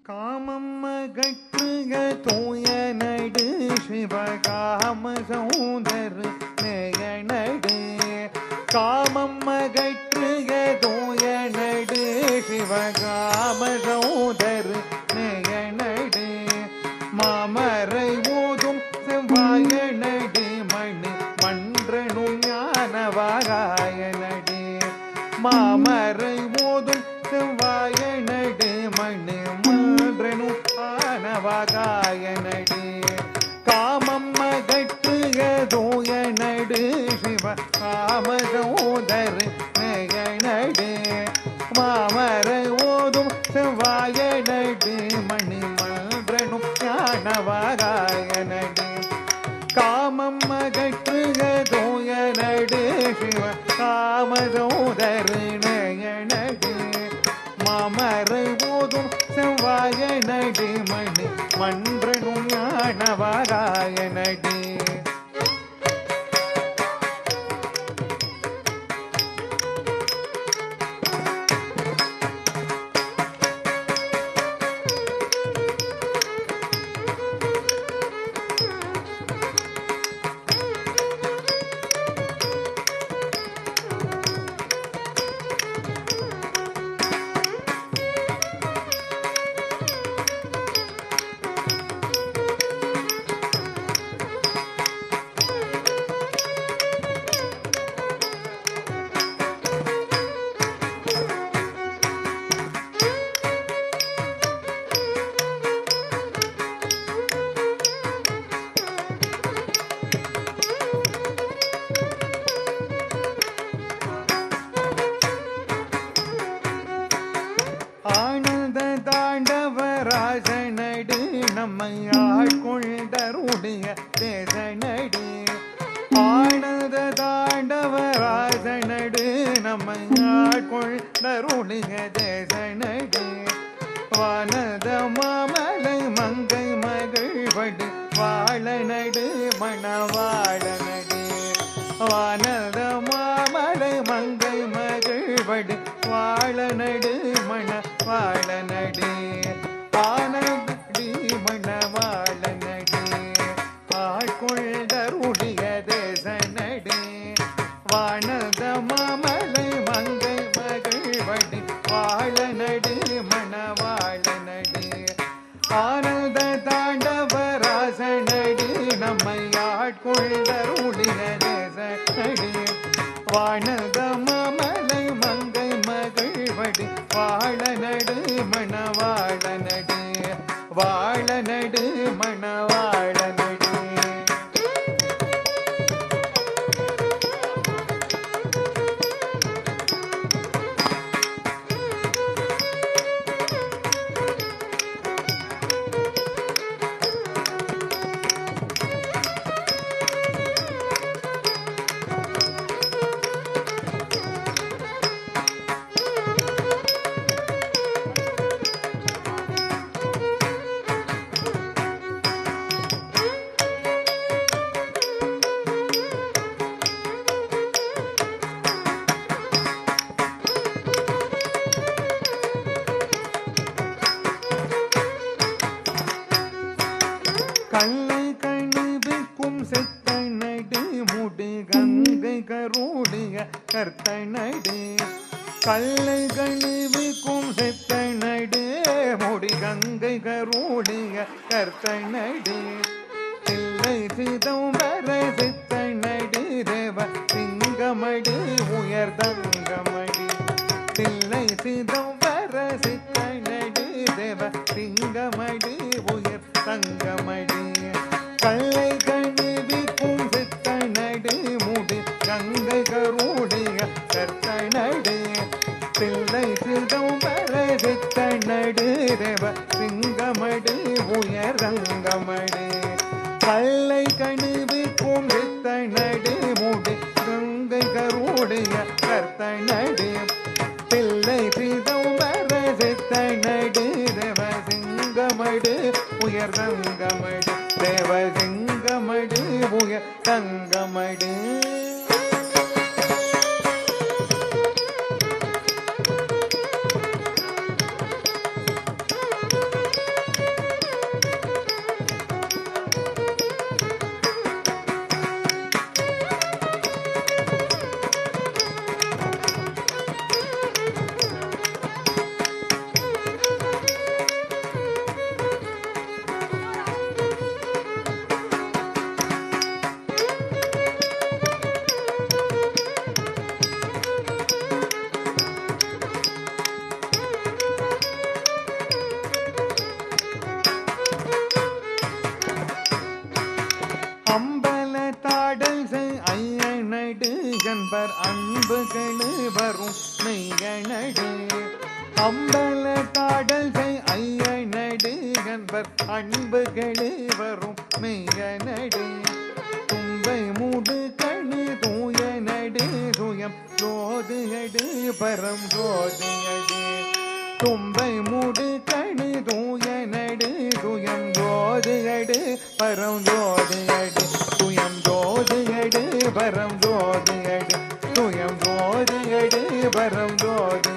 காமம் அகற்றுக தூயனடு சிவகாம சௌந்தர் நேயனடு. காமம் அகற்றுக தூயனடு சிவகாம சௌந்தர் நேயனடு. மாமரை ஓதும் செவ்வாயனடு மணி மன்றனும் ஞானவாராயனடு. மாமரை ஓதும் செவ்வாயனடு மணி மன்றனும் ஞானவாராயனடு. காமம் அகற்றுக தூயனடு சிவ காம சௌந்தர் நேயனடு. மாமரை ஓதும் செவ்வாயனடு மணி மன்றனும் ஞானவாராயனடு. காமம் அகற்றுக தூயனடு சிவ காம சௌந்தர் நேயனடு. மாமரை ஓதும் செவ்வாயனடு மணி மன்றனும் ஞானவாராயனடு. ஆனந்த தாண்டவராசனடு நம்மை ஆட்கொண்டருடைய தேசனடு. ஆனந்த தாண்டவராசனடு நம்மை ஆட்கொண்டருடைய தேசனடு. வானத மாமலை மங்கை மகிழ்வடு வாழனடு மணவாழனடு. வானத மாமலை மங்கை மகிழ்வடு வாழனடு மணவாழனடு. ஆனடி மணவாழனடு ஆட்கொண்டருடைய தேசனடு. வானத மாமலை மங்கை மகிழ்வடு வாழனடு மணவாழனடு. ஆனந்த தாண்டவராசனடு நம்மை ஆட்கொண்டருடைய தேசனடு. வானத மாமலை மங்கை மகிழ்வடு வாழனடு மணவாழனடு. வாழனடு மணவாழனடு. கல்லை கணிவுக்கும் செத்தனடு முடி கங்கை கருடைய கர்த்தனடு. கல்லை கணிவுக்கும் செத்தனடு முடி கங்கை கருடைய கர்த்தனடு. தில்லை சிதம்பர சித்தனடு தேவ சிங்கமடு உயர்தங்கமடி. தில்லை சிதம்பர சித்தனடு தேவ சிங்கமடு உயர் தங்கமடி. கல்லை கணிவிக்கும் சித்தனடு முடி கங்கை கருடைய கர்த்தனடு. தில்லை சிதம்பர சித்தனடு தேவ சிங்கமடு உயர்தங்கமடி. கல்லை கணிவிக்கும் சித்தனடு முடி கங்கை கருடைய கர்த்தனடு. தில்லை சிதம்பர சித்தனடு தேவ சிங்கமடு உயர்தங்கமடு. தேவ சிங்கமடு உயர்தங்கமடு. என்பர் அன்புகளு வரும் மெய்யனடு அம்பல காடல் ஐயனடு என்பர் அன்புகளு வரும் மெய்யனடு தும்பை மூடு கணு தூயனடு துயம் ஜோதியடு பரம் ஜோதியடு தும்பை மூடு கணு தூயனடு துயம் ஜோதியடு பரம் ஜோதியடு துயம் ஜோதியடு பரம் ஜோதியடு துயம் ஜோதியடு பரம் ஜோதி